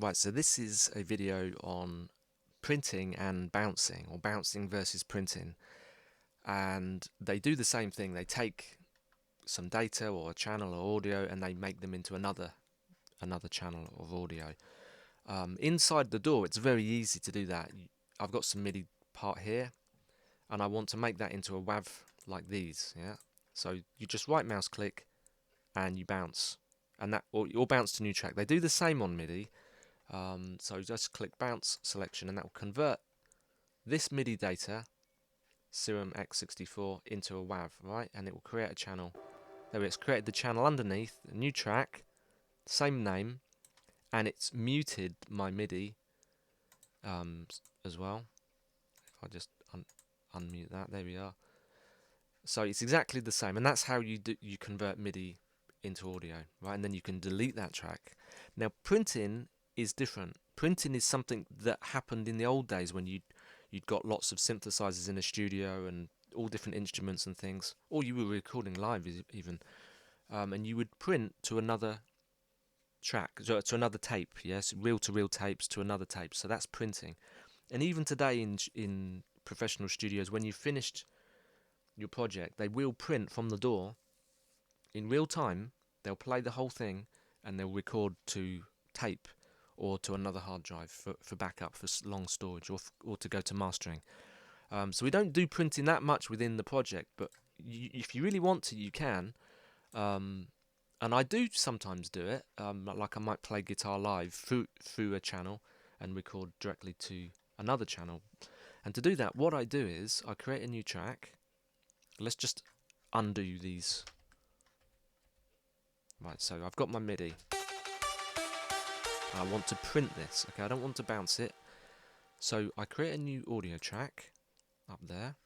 Right, so this is a video on printing and bouncing, or bouncing versus printing. And they do the same thing. They take some data or a channel or audio and they make them into another channel of audio. Inside the DAW, it's very easy to do that. I've got some MIDI part here, and I want to make that into a WAV like these. Yeah. So you just right mouse click and you bounce, and that or bounce to new track. They do the same on MIDI. So just click bounce selection and that will convert this MIDI data, Serum X64, into a WAV, right? And it will create a channel. There it's created the channel underneath, a new track, same name, and it's muted my MIDI as well. If I just unmute that, there we are. So it's exactly the same, and that's how you convert MIDI into audio, right? And then you can delete that track. Now printing is different. Printing is something that happened in the old days when you'd got lots of synthesizers in a studio and all different instruments and things, or you were recording live even, and you would print to another track, to another tape. Yes, reel-to-reel tapes to another tape. So that's printing. And even today in professional studios, when you've finished your project, they will print from the DAW in real time. They'll play the whole thing and they'll record to tape or to another hard drive for backup, for long storage, or to go to mastering. So we don't do printing that much within the project, but if you really want to, you can. And I do sometimes do it. Like I might play guitar live through a channel and record directly to another channel. And to do that, what I do is I create a new track. Let's just undo these. Right, so I've got my MIDI. I want to print this. Okay, I don't want to bounce it. So I create a new audio track up there.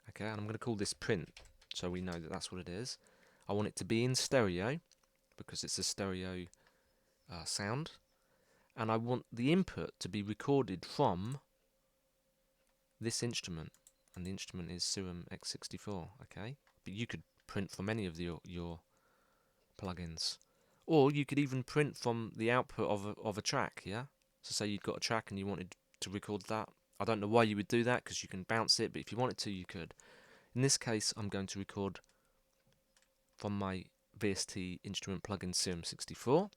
Okay, and I'm going to call this print, so we know that that's what it is. I want it to be in stereo because it's a stereo sound, and I want the input to be recorded from this instrument, and the instrument is Serum X64. Okay, but you could print from any of your plugins, or you could even print from the output of a track. Yeah, so say you've got a track and you wanted to record that. I don't know why you would do that, because you can bounce it, but if you wanted to, you could. In this case, I'm going to record from my VST instrument plugin Serum 64. I'm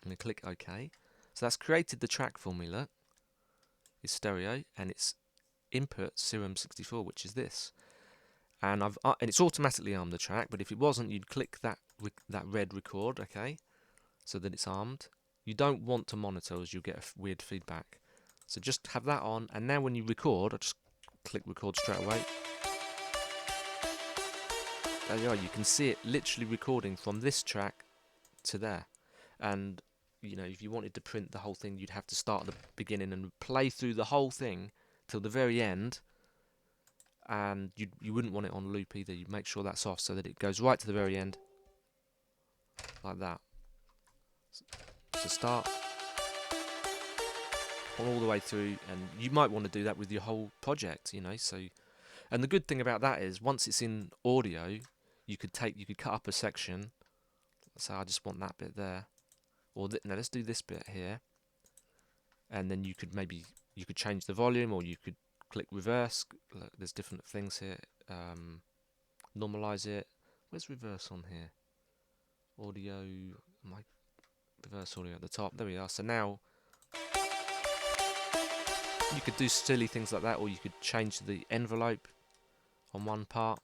going to click OK. So that's created the track for me. Look, it's stereo and it's input Serum 64, which is this. And and it's automatically armed the track. But if it wasn't, you'd click that red record, okay, so that it's armed. You don't want to monitor, as you'll get a weird feedback. So just have that on, and now when you record, I just click record straight away. There you are. You can see it literally recording from this track to there. And you know, if you wanted to print the whole thing, you'd have to start at the beginning and play through the whole thing till the very end. And you wouldn't want it on loop either. You'd make sure that's off so that it goes right to the very end, like that. So start all the way through, and you might want to do that with your whole project, you know. So, and the good thing about that is once it's in audio, you could cut up a section. So I just want that bit there, or now let's do this bit here, and then you could change the volume, or you could click reverse. Look, there's different things here. Normalize it. Where's reverse on here? Audio. My reverse audio at the top. There we are. So now you could do silly things like that, or you could change the envelope on one part.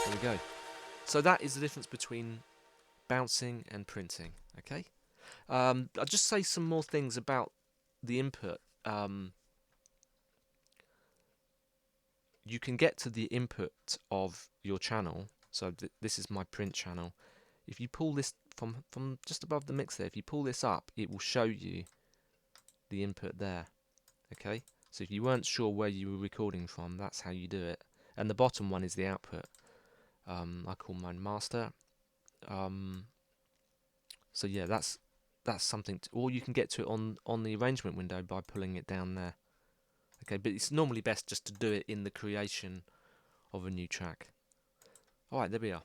There we go. So that is the difference between bouncing and printing. Okay. I'll just say some more things about the input. You can get to the input of your channel. So this is my print channel. If you pull this from just above the mix there, if you pull this up, it will show you the input there. Okay, so if you weren't sure where you were recording from, that's how you do it. And the bottom one is the output. I call mine master. So yeah, that's something. Or you can get to it on the arrangement window by pulling it down there. Okay, but it's normally best just to do it in the creation of a new track. Alright, there we are.